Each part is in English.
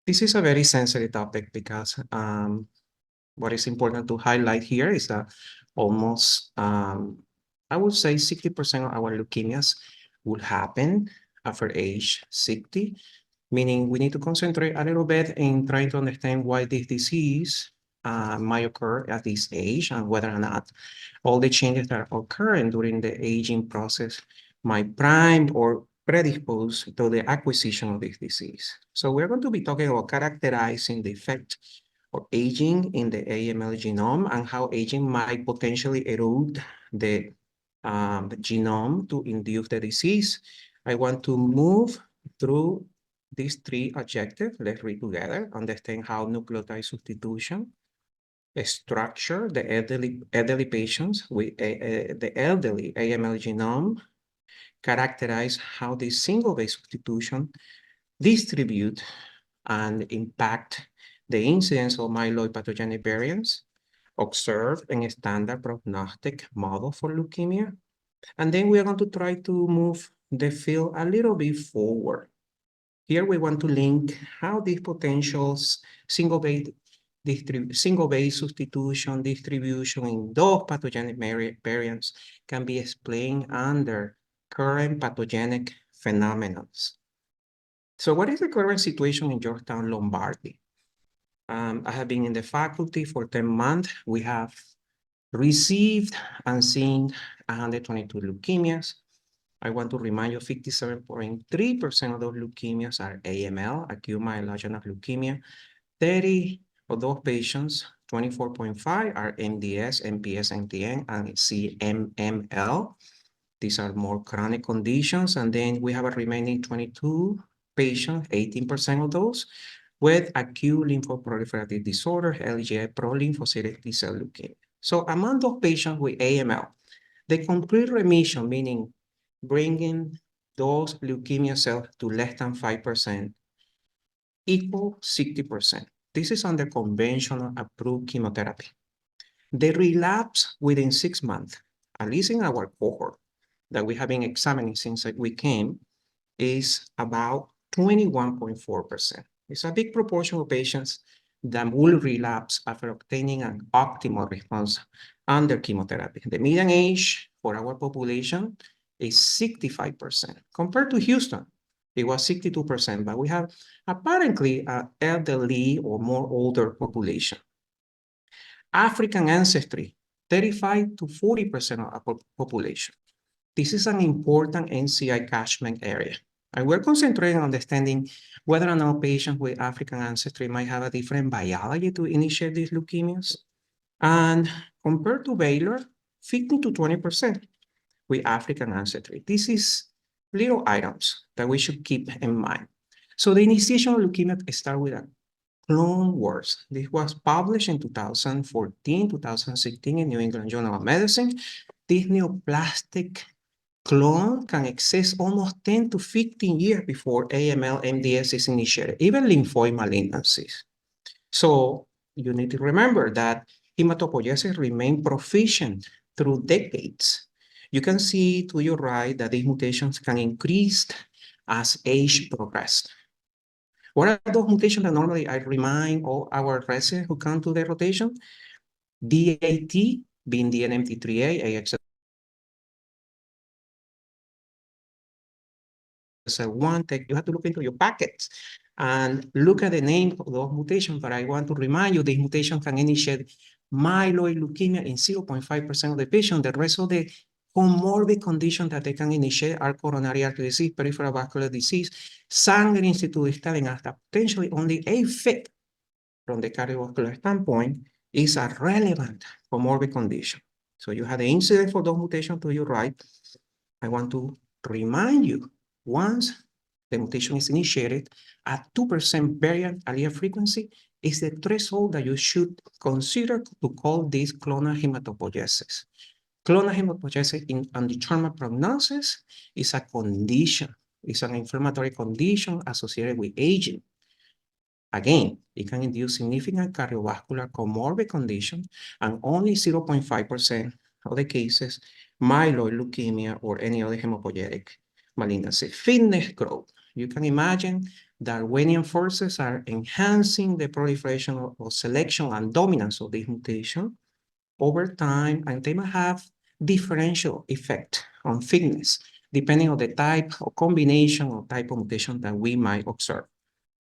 This is a very sensitive topic because what is important to highlight here is that almost, I would say 60% of our leukemias will happen after age 60, meaning we need to concentrate a little bit in trying to understand why this disease might occur at this age and whether or not all the changes that are occurring during the aging process might prime or predispose to the acquisition of this disease. So we're going to be talking about characterizing the effect of aging in the AML genome and how aging might potentially erode the genome to induce the disease. I want to move through these three objectives. Let's read together, understand how nucleotide substitution structure the elderly patients with the elderly AML genome, characterize how the single base substitution distribute and impact the incidence of myeloid pathogenic variants observed in a standard prognostic model for leukemia. And then we are going to try to move the field a little bit forward. Here we want to link how these potentials single base substitution distribution in those pathogenic variants can be explained under current pathogenic phenomena. So what is the current situation in Georgetown, Lombardi? I have been in the faculty for 10 months. We have received and seen 122 leukemias. I want to remind you 57.3% of those leukemias are AML, acute myeloid leukemia. 30 of those patients, 24.5 are MDS, MPS, MTN, and CMML. These are more chronic conditions. And then we have a remaining 22 patients, 18% of those, with acute lymphoproliferative disorder, LGI prolymphocytic T-cell leukemia. So among those patients with AML, the complete remission, meaning bringing those leukemia cells to less than 5%, equal 60%. This is under conventional approved chemotherapy. The relapse within 6 months, at least in our cohort that we have been examining since we came, is about 21.4%. It's a big proportion of patients that will relapse after obtaining an optimal response under chemotherapy. The median age for our population is 65%. Compared to Houston, it was 62%, but we have apparently an elderly or more older population. African ancestry, 35 to 40% of our population. This is an important NCI catchment area. And we're concentrating on understanding whether or not patients with African ancestry might have a different biology to initiate these leukemias. And compared to Baylor, 15 to 20% with African ancestry. This is little items that we should keep in mind. So the initiation of leukemia started with a clone wars. This was published in 2014, 2016 in New England Journal of Medicine. This neoplastic clone can exist almost 10 to 15 years before AML MDS is initiated, even lymphoid malignancies. So you need to remember that hematopoiesis remain proficient through decades. You can see to your right that these mutations can increase as age progresses. What are those mutations that normally I remind all our residents who come to the rotation? DAT being DNMT3A, AXL1, you have to look into your packets and look at the name of those mutations. But I want to remind you, these mutations can initiate myeloid leukemia in 0.5% of the patients. The rest of the comorbid conditions that they can initiate are coronary artery disease, peripheral vascular disease, sangre institutional, and hasta potentially only AFib from the cardiovascular standpoint is a relevant comorbid condition. So you have the incidence for those mutations to your right. I want to remind you, once the mutation is initiated, at 2% variant allele frequency is the threshold that you should consider to call this clonal hematopoiesis. Clonal hematopoiesis in undetermined prognosis is a condition. It's an inflammatory condition associated with aging. Again, it can induce significant cardiovascular comorbid condition, and only 0.5% of the cases, myeloid leukemia or any other hematopoietic malignancy. Fitness growth. You can imagine Darwinian forces are enhancing the proliferation or selection and dominance of this mutation over time, and they might have differential effect on fitness, depending on the type or combination or type of mutation that we might observe.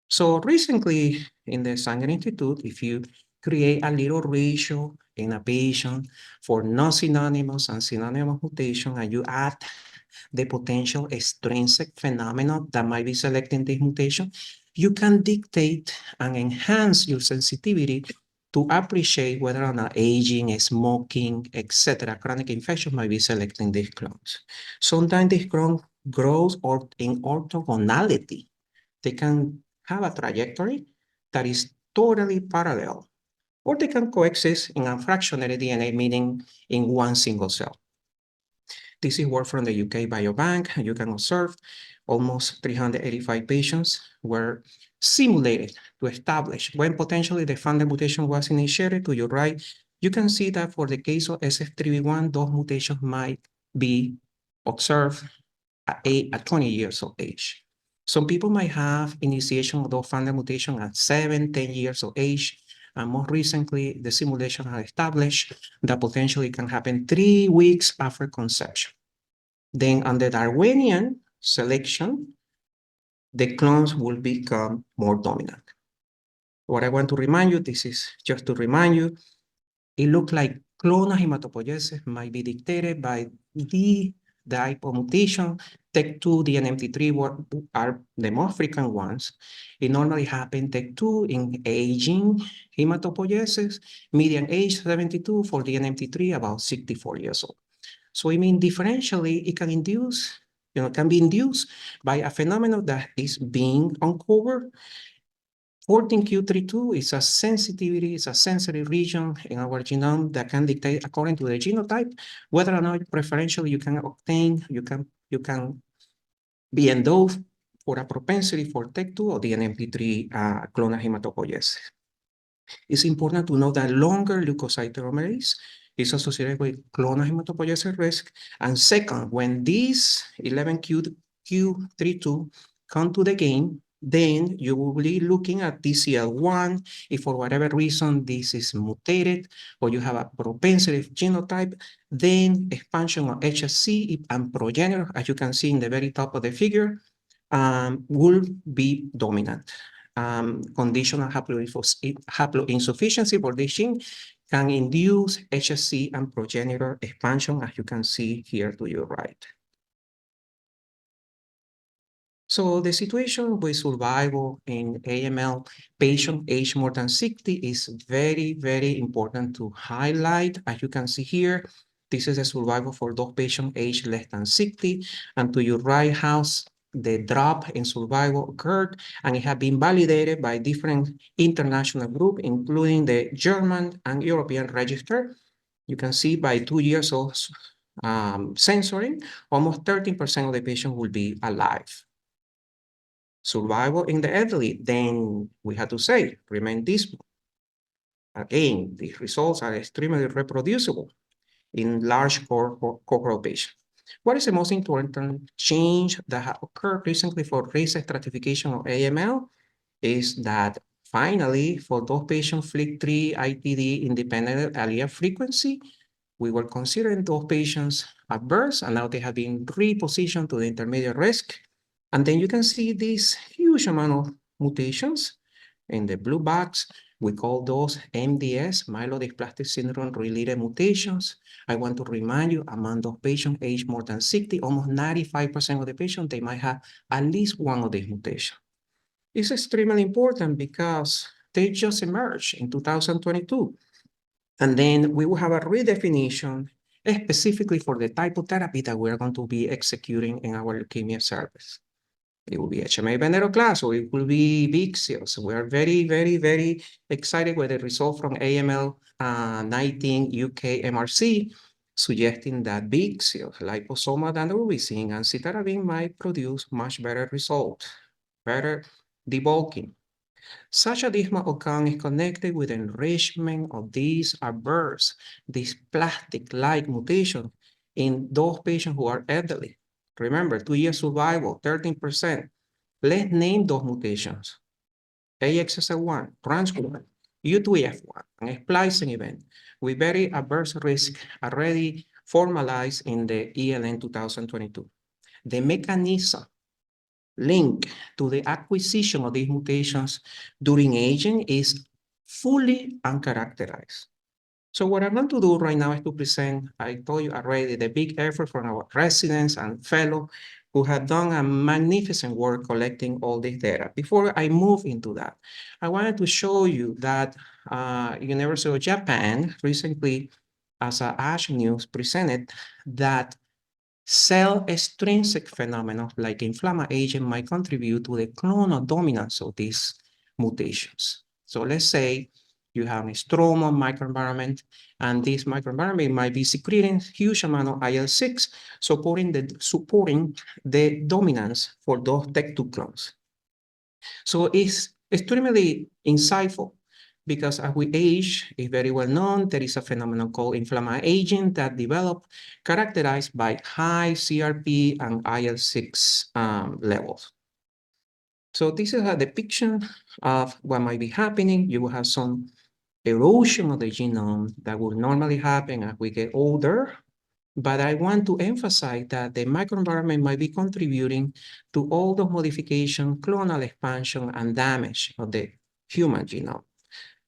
So recently in the Sanger Institute, if you create a little ratio in a patient for non-synonymous and synonymous mutation, and you add the potential extrinsic phenomenon that might be selecting this mutation, you can dictate and enhance your sensitivity to appreciate whether or not aging, smoking, etc., chronic infection might be selecting these clones. Sometimes this clone grows or in orthogonality. They can have a trajectory that is totally parallel, or they can coexist in a fractionated DNA, meaning in one single cell. This is work from the UK Biobank. You can observe almost 385 patients were simulated to establish when potentially the funded mutation was initiated. To your right, you can see that for the case of SF3B1, those mutations might be observed at 20 years of age. Some people might have initiation of those funded mutation at 7, 10 years of age. And more recently, the simulation has established that potentially can happen 3 weeks after conception. Then on the Darwinian selection, the clones will become more dominant. What I want to remind you, this is just to remind you, it looks like clonal hematopoiesis might be dictated by the type of mutation. TEC2, DNMT3 are the most frequent ones. It normally happens TEC2 in aging hematopoiesis, median age 72, for DNMT3 about 64 years old. So I mean, differentially, it can induce, can be induced by a phenomenon that is being uncovered. 14q32 is a sensitivity, it's a sensory region in our genome that can dictate, according to the genotype, whether or not preferentially you can obtain, you can be endowed for a propensity for TEC2 or the NMP3 clonal hematopoiesis. It's important to know that longer leukocyte telomerase is associated with clonal hematopoiesis risk. And second, when these 11q32 come to the game, then you will be looking at TCL1. If for whatever reason this is mutated or you have a propensity genotype, then expansion of HSC and progenitor, as you can see in the very top of the figure, will be dominant. Conditional haploinsufficiency for this gene can induce HSC and progenitor expansion, as you can see here to your right. So the situation with survival in AML patient age more than 60 is very, very important to highlight. As you can see here, this is a survival for those patients age less than 60. And to your right house, the drop in survival occurred, and it had been validated by different international groups, including the German and European register. You can see by 2 years of censoring, almost 13% of the patients will be alive. Survival in the elderly, then we have to say, remain dismal. Again, these results are extremely reproducible in large cohort patients. What is the most important change that has occurred recently for race stratification of AML is that finally, for those patients FLT3 ITD independent allele frequency, we were considering those patients adverse, and now they have been repositioned to the intermediate risk. And then you can see this huge amount of mutations in the blue box. We call those MDS, myelodysplastic syndrome related mutations. I want to remind you, among those patients aged more than 60, almost 95% of the patients, they might have at least one of these mutations. It's extremely important because they just emerged in 2022. And then we will have a redefinition specifically for the type of therapy that we're going to be executing in our leukemia service. It will be HMA venetoclax, or it will be Vyxeos. We are very, very, very excited with the result from AML 19 UK MRC, suggesting that Vyxeos, liposomal doxorubicin, and cytarabine might produce much better results, better debulking. Such a dismal outcome is connected with enrichment of these adverse, these plastic-like mutations in those patients who are elderly. Remember, 2-year survival, 13%. Let's name those mutations. AXSL1, trans1, U2F1, and splicing event with very adverse risk already formalized in the ELN 2022. The mechanism linked to the acquisition of these mutations during aging is fully uncharacterized. So what I'm going to do right now is to present, I told you already, the big effort from our residents and fellows who have done a magnificent work collecting all this data. Before I move into that, I wanted to show you that University of Japan recently, as a ASH News, presented that cell extrinsic phenomena like inflammation agent might contribute to the clonal dominance of these mutations. So let's say you have a stroma microenvironment, and this microenvironment might be secreting huge amount of IL-6, supporting the dominance for those TEC2 clones. So it's extremely insightful because as we age, it's very well known, there is a phenomenon called inflammatory aging that develop characterized by high CRP and IL-6 levels. So this is a depiction of what might be happening. You will have some erosion of the genome that will normally happen as we get older. But I want to emphasize that the microenvironment might be contributing to all the modification, clonal expansion, and damage of the human genome.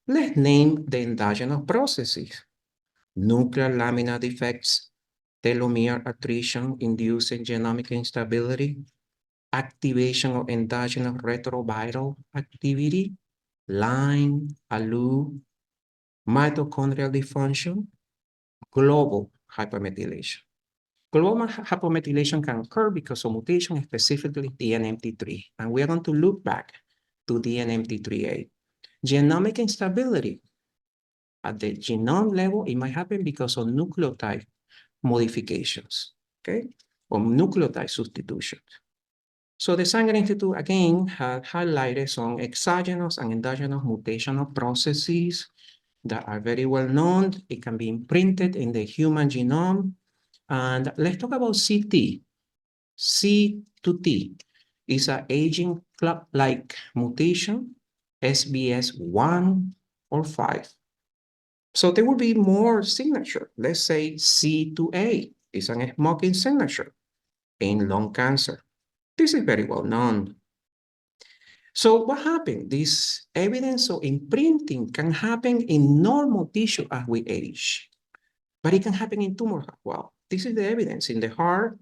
Let's name the endogenous processes. Nuclear lamina defects, telomere attrition inducing genomic instability, activation of endogenous retroviral activity, line, ALU, mitochondrial dysfunction, global hypermethylation. Global hypomethylation can occur because of mutation, specifically DNMT3, and we are going to look back to DNMT3A. Genomic instability at the genome level, it might happen because of nucleotide modifications, okay, or nucleotide substitutions. So the Sanger Institute, again, had highlighted some exogenous and endogenous mutational processes that are very well known. It can be imprinted in the human genome. And let's talk about CT. C to T is an aging clock-like mutation, SBS1 or 5. So there will be more signature. Let's say C to A is a smoking signature in lung cancer. This is very well known. So what happened? This evidence of imprinting can happen in normal tissue as we age, but it can happen in tumors as well. This is the evidence in the heart.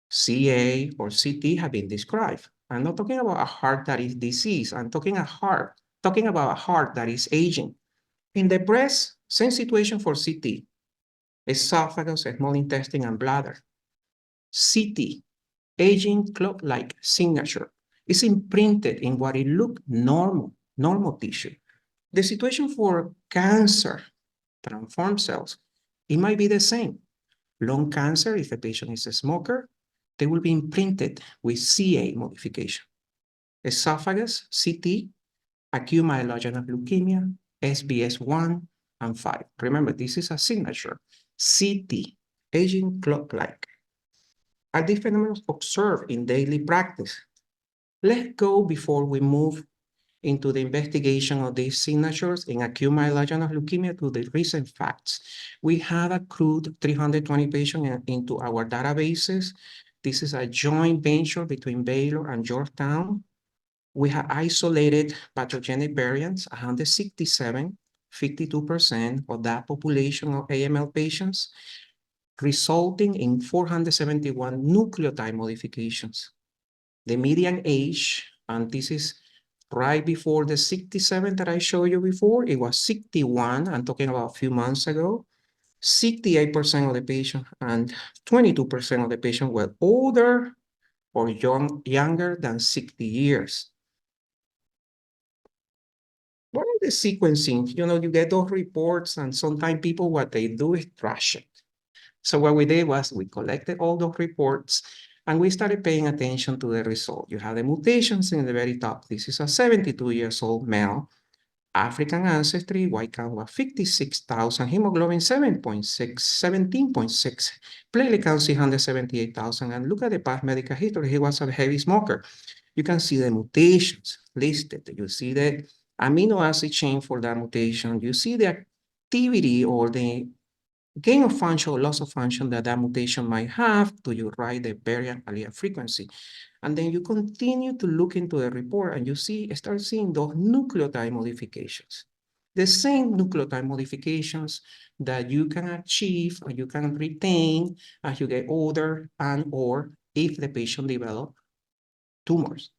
CA or CT have been described. I'm not talking about a heart that is diseased. I'm talking about a heart that is aging. In the breast, same situation for CT. Esophagus, small intestine, and bladder. CT, aging clock-like signature, is imprinted in what it looks normal tissue. The situation for cancer, transformed cells, it might be the same. Lung cancer, if a patient is a smoker, they will be imprinted with CA modification. Esophagus, CT, acute myeloid leukemia, SBS1 and 5. Remember, this is a signature. CT, aging clock-like. Are these phenomena observed in daily practice? Let's go before we move into the investigation of these signatures in acute myeloid leukemia to the recent facts. We have accrued 320 patients into our databases. This is a joint venture between Baylor and Georgetown. We have isolated pathogenic variants, 167, 52% of that population of AML patients, resulting in 471 nucleotide modifications. The median age, and this is right before the 67 that I showed you before, it was 61, I'm talking about a few months ago. 68% of the patients and 22% of the patients were older or younger than 60 years. What are the sequencing? You know, you get those reports and sometimes people, what they do is trash it. So what we did was we collected all those reports and we started paying attention to the result. You have the mutations in the very top. This is a 72 years old male, African ancestry, white count was 56,000, hemoglobin 7.6, 17.6, platelet count 178,000. And look at the past medical history. He was a heavy smoker. You can see the mutations listed. You see the amino acid chain for that mutation. You see the activity or the gain of function or loss of function that that mutation might have. Do you write the variant allele frequency? And then you continue to look into the report and you start seeing those nucleotide modifications. The same nucleotide modifications that you can achieve or you can retain as you get older and or if the patient develop tumors.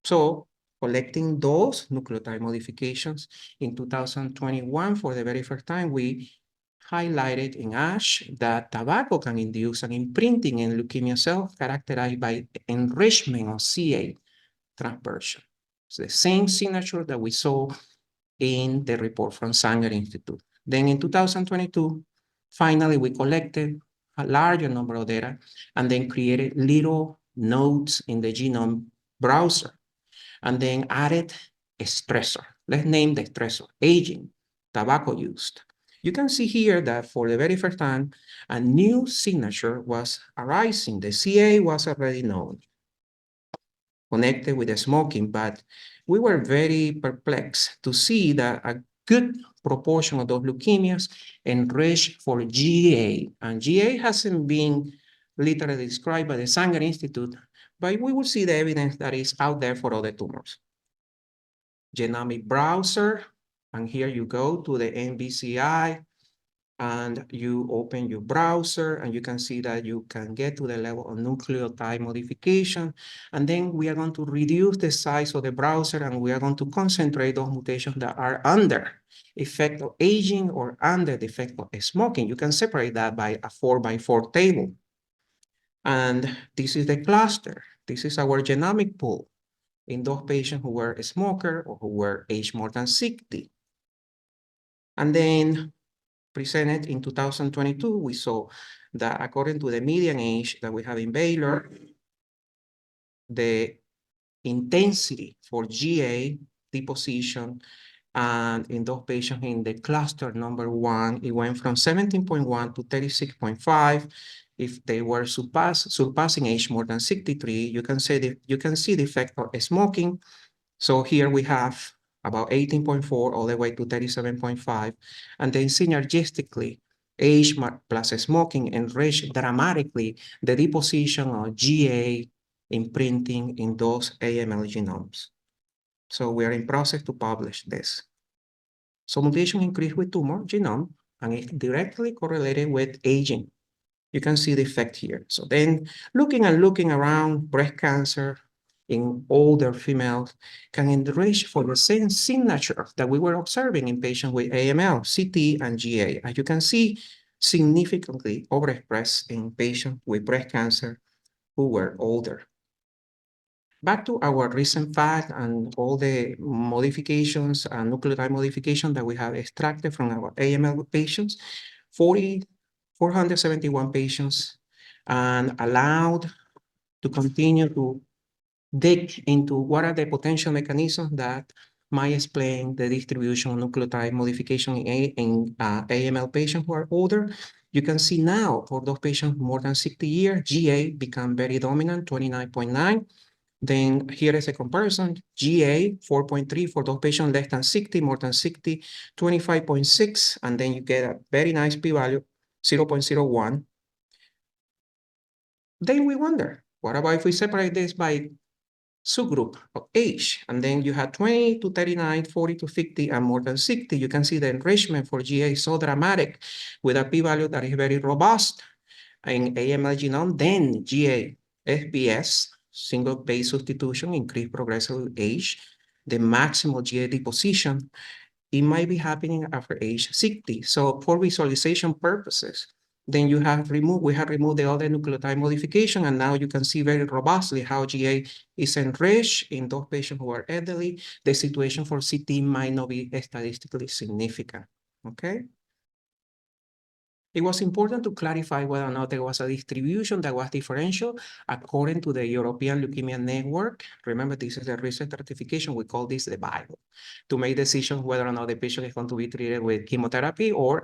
So collecting those nucleotide modifications in 2021 for the very first time, we highlighted in ASH that tobacco can induce an imprinting in leukemia cells characterized by enrichment of CA transversion. It's the same signature that we saw in the report from Sanger Institute. Then in 2022, finally, we collected a larger number of data and then created little nodes in the genome browser and then added a stressor. Let's name the stressor, aging, tobacco use. You can see here that for the very first time, a new signature was arising. The CA was already known, connected with the smoking, but we were very perplexed to see that a good proportion of those leukemias enriched for GA, and GA hasn't been literally described by the Sanger Institute, but we will see the evidence that is out there for other tumors. Genomic browser, and here you go to the NBCI, and you open your browser, and you can see that you can get to the level of nucleotide modification. And then we are going to reduce the size of the browser, and we are going to concentrate those mutations that are under effect of aging or under the effect of smoking. You can separate that by a 4x4 table. And this is the cluster. This is our genomic pool in those patients who were a smoker or who were aged more than 60. And then presented in 2022, we saw that according to the median age that we have in Baylor, the intensity for GA deposition and in those patients in the cluster number 1, it went from 17.1 to 36.5. If they were surpassing age more than 63, you can see the effect of smoking. So here we have about 18.4 all the way to 37.5. And then synergistically, age plus smoking enriched dramatically the deposition of GA imprinting in those AML genomes. So we are in process to publish this. So mutation increase with tumor genome, and it's directly correlated with aging. You can see the effect here. So then looking around, breast cancer in older females can enrich for the same signature that we were observing in patients with AML, CT, and GA. As you can see, significantly overexpressed in patients with breast cancer who were older. Back to our recent fact and all the modifications and nucleotide modification that we have extracted from our AML patients, 471 patients, and allowed to continue to dig into what are the potential mechanisms that might explain the distribution of nucleotide modification in AML patients who are older. You can see now for those patients more than 60 years, GA become very dominant, 29.9. Then here is a comparison, GA 4.3 for those patients less than 60, more than 60, 25.6, and then you get a very nice p-value, 0.01. Then we wonder, what about if we separate this by subgroup of age? And then you have 20 to 39, 40 to 50, and more than 60. You can see the enrichment for GA is so dramatic with a p-value that is very robust in AML genome. Then GA, SBS, single base substitution, increased progressive with age. The maximal GA deposition, it might be happening after age 60. So for visualization purposes, then we have removed the other nucleotide modification, and now you can see very robustly how GA is enriched in those patients who are elderly. The situation for CT might not be statistically significant, okay? It was important to clarify whether or not there was a distribution that was differential according to the European Leukemia Network. Remember, this is a research certification. We call this the Bible to make decisions whether or not the patient is going to be treated with chemotherapy or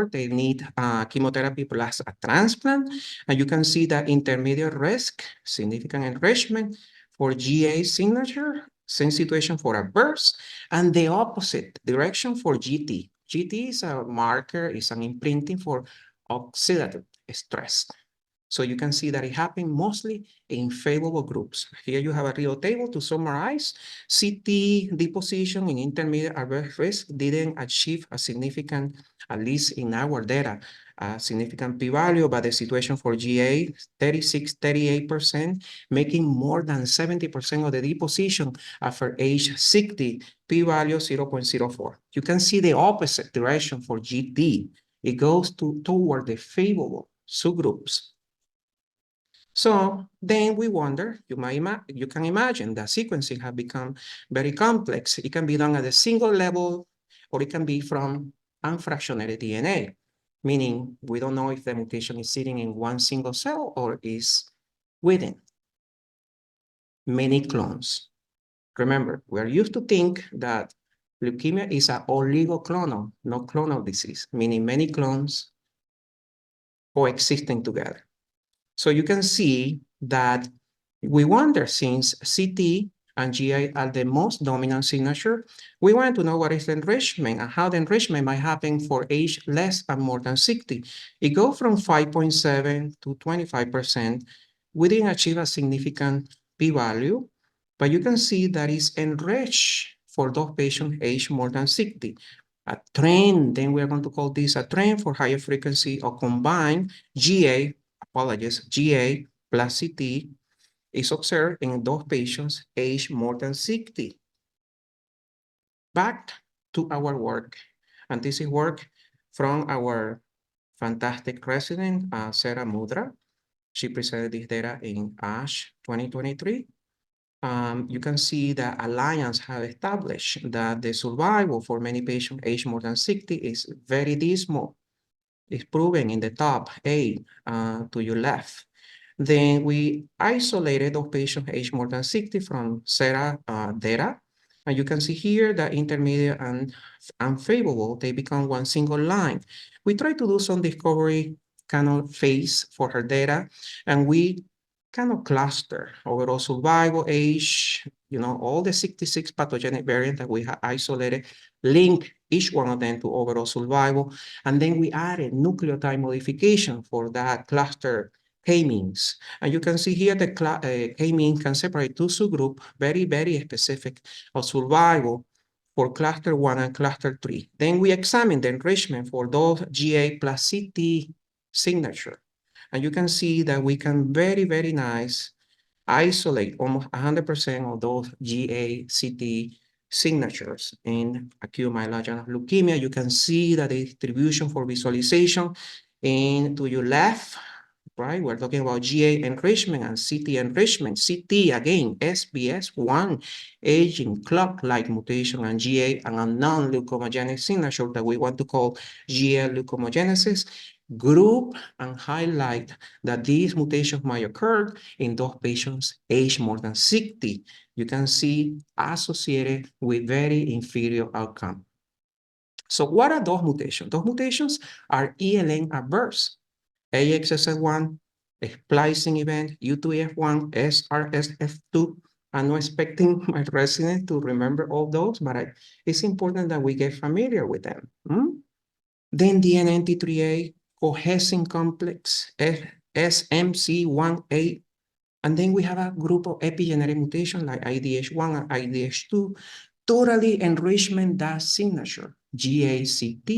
they need chemotherapy plus a transplant. And you can see that intermediate risk, significant enrichment for GA signature, same situation for adverse, and the opposite direction for GT. GT is a marker, is an imprinting for oxidative stress. So you can see that it happened mostly in favorable groups. Here you have a real table to summarize. CT deposition in intermediate adverse risk didn't achieve a significant, at least in our data, a significant p-value, but the situation for GA, 36, 38%, making more than 70% of the deposition after age 60, p-value 0.04. You can see the opposite direction for GT. It goes toward the favorable subgroups. So then we wonder, you can imagine that sequencing has become very complex. It can be done at a single level, or it can be from unfractionated DNA, meaning we don't know if the mutation is sitting in one single cell or is within many clones. Remember, we are used to think that leukemia is an oligoclonal, not clonal disease, meaning many clones coexisting together. So you can see that we wonder, since CT and GI are the most dominant signature, we want to know what is the enrichment and how the enrichment might happen for age less and more than 60. It goes from 5.7 to 25%. We didn't achieve a significant p-value, but you can see that it's enriched for those patients aged more than 60. A trend, then we're going to call this a trend for higher frequency or combined GA, GA plus CT is observed in those patients aged more than 60. Back to our work, and this is work from our fantastic resident, Sarah Mudra. She presented this data in ASH 2023. You can see that Alliance have established that the survival for many patients aged more than 60 is very dismal. It's proven in the top A to your left. Then we isolated those patients aged more than 60 from SERA data. And you can see here that intermediate and unfavorable, they become one single line. We try to do some discovery kind of phase for her data, and we kind of cluster overall survival, age, all the 66 pathogenic variants that we have isolated, link each one of them to overall survival. And then we added nucleotide modification for that cluster K-means. And you can see here the K-mean can separate two subgroups, very, very specific of survival for cluster 1 and cluster 3. Then we examine the enrichment for those GA plus CT signature. And you can see that we can very, very nice isolate almost 100% of those GA-CT signatures in acute myeloid leukemia. You can see that the distribution for visualization, and to your left, right, we're talking about GA enrichment and CT enrichment. CT, again, SBS1, aging clock-like mutation, and GA, and a non-leukomogenic signature that we want to call GA leukomogenesis. Group and highlight that these mutations might occur in those patients aged more than 60. You can see associated with very inferior outcome. So what are those mutations? Those mutations are ELN adverse. AXS1, a splicing event, U2F1, SRSF2. I'm not expecting my residents to remember all those, but it's important that we get familiar with them. Then DNMT3A, cohesin complex, SMC1A, and then we have a group of epigenetic mutations like IDH1 and IDH2, totally enrichment that signature, GACT.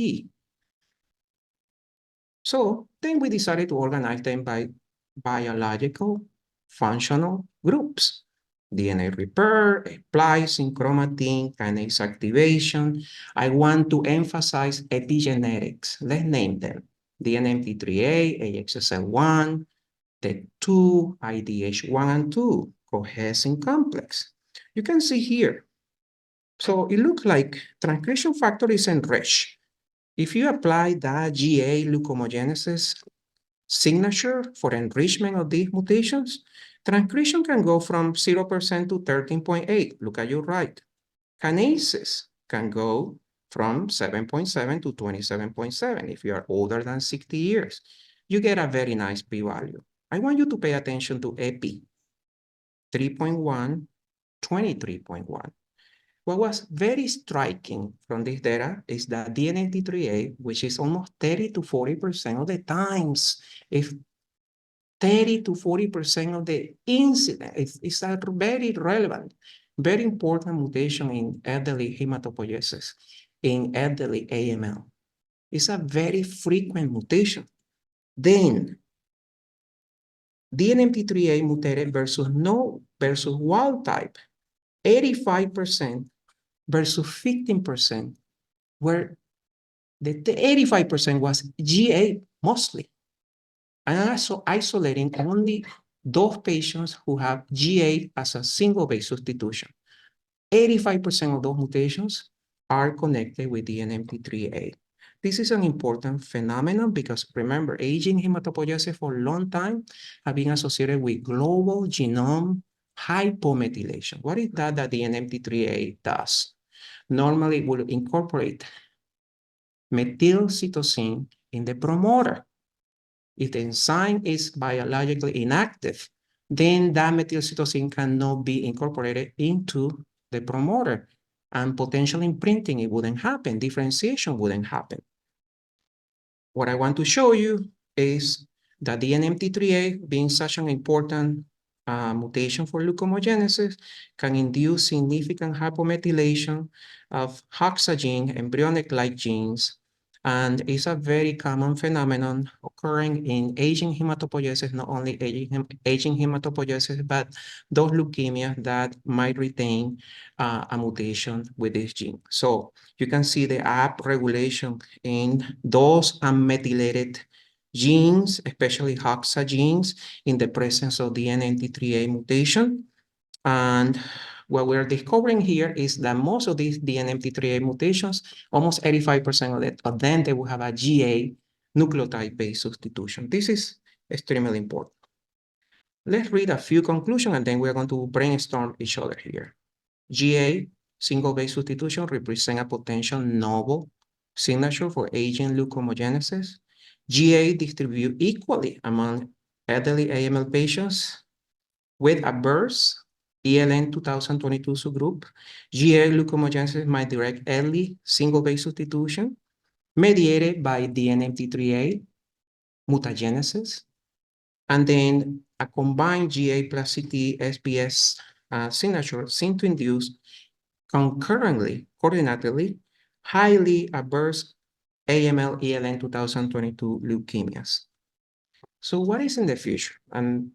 So then we decided to organize them by biological functional groups. DNA repair, splicing, chromatin, kinase activation. I want to emphasize epigenetics. Let's name them. DNMT3A, AXSL1, TET2, IDH1 and 2, cohesin complex. You can see here. So it looks like transcription factor is enriched. If you apply that GA leukomogenesis signature for enrichment of these mutations, transcription can go from 0% to 13.8. Look at your right. Kinases can go from 7.7 to 27.7 if you are older than 60 years. You get a very nice p-value. I want you to pay attention to epi. 3.1, 23.1. What was very striking from this data is that DNMT3A, which is almost 30 to 40% of the times, if 30 to 40% of the incident, it's a very relevant, very important mutation in elderly hematopoiesis, in elderly AML. It's a very frequent mutation. Then, DNMT3A mutated versus wild type, 85% versus 15%, where the 85% was GA mostly. And also isolating only those patients who have GA as a single base substitution. 85% of those mutations are connected with the NMT3A. This is an important phenomenon because remember, aging hematopoiesis for a long time have been associated with global genome hypomethylation. What is that the NMT3A does? Normally, it will incorporate methylcytosine in the promoter. If the enzyme is biologically inactive, then that methylcytosine cannot be incorporated into the promoter, and potential imprinting, it wouldn't happen, differentiation wouldn't happen. What I want to show you is that the NMT3A, being such an important mutation for leukomogenesis, can induce significant hypomethylation of HOXA gene, embryonic-like genes, and it's a very common phenomenon occurring in aging hematopoiesis, not only aging hematopoiesis, but those leukemias that might retain a mutation with this gene. So you can see the upregulation in those unmethylated genes, especially HOXA genes, in the presence of the NMT3A mutation. And what we're discovering here is that most of these DNMT3A mutations, almost 85% of them, they will have a GA nucleotide-based substitution. This is extremely important. Let's read a few conclusions, and then we're going to brainstorm each other here. GA, single base substitution, represent a potential novel signature for aging leukomogenesis. GA distribute equally among elderly AML patients with adverse ELN 2022 subgroup. GA leukomogenesis might direct early single base substitution mediated by DNMT3A mutagenesis, and then a combined GA plus CT SBS signature seem to induce concurrently, coordinatedly, highly adverse AML ELN 2022 leukemias. So what is in the future? And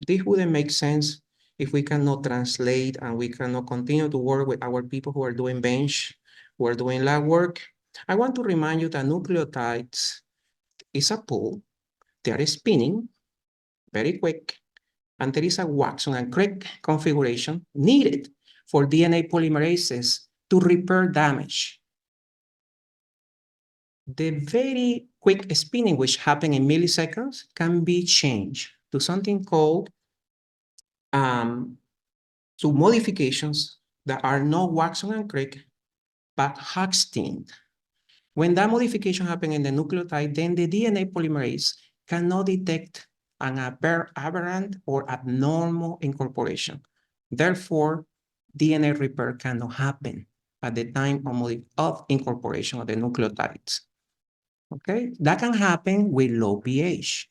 this wouldn't make sense if we cannot translate and we cannot continue to work with our people who are doing bench, who are doing lab work. I want to remind you that nucleotides is a pool. They are spinning very quick, and there is a Watson and Crick configuration needed for DNA polymerases to repair damage. The very quick spinning, which happens in milliseconds, can be changed to something called to modifications that are not Watson and Crick, but Hoxton. When that modification happens in the nucleotide, then the DNA polymerase cannot detect an aberrant or abnormal incorporation. Therefore, DNA repair cannot happen at the time of incorporation of the nucleotides. Okay, that can happen with low pH.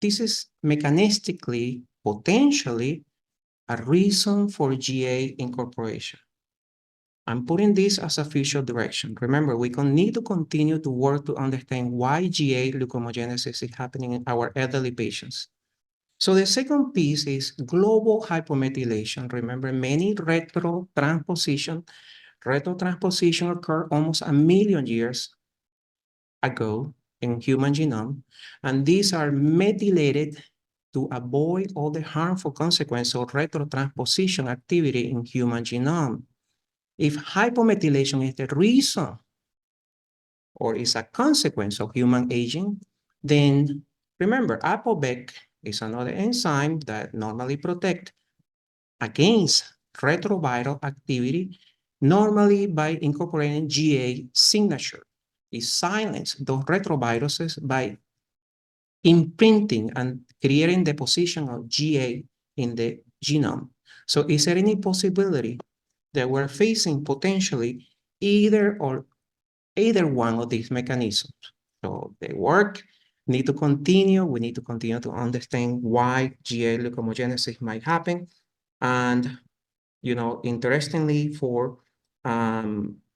This is mechanistically, potentially, a reason for GA incorporation. I'm putting this as a future direction. Remember, we need to continue to work to understand why GA leukomogenesis is happening in our elderly patients. So the second piece is global hypomethylation. Remember, many retrotransposition occurred almost 1 million years ago in human genome, and these are methylated to avoid all the harmful consequences of retrotransposition activity in human genome. If hypomethylation is the reason or is a consequence of human aging, then remember, ApoBec is another enzyme that normally protects against retroviral activity, normally by incorporating GA signature. It silences those retroviruses by imprinting and creating the position of GA in the genome. So is there any possibility that we're facing potentially either one of these mechanisms? So they work, need to continue. We need to continue to understand why GA leukomogenesis might happen. And, interestingly, for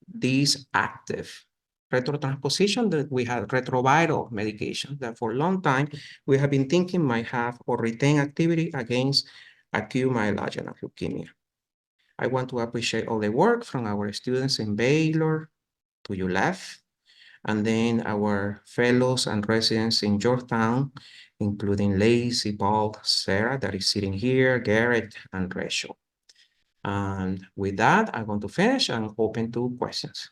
these active retrotransposition that we have retroviral medication that for a long time we have been thinking might have or retain activity against acute myeloid leukemia. I want to appreciate all the work from our students in Baylor to your left, and then our fellows and residents in Georgetown, including Lacey, Paul, Sarah, that is sitting here, Garrett, and Rachel. And with that, I'm going to finish and open to questions.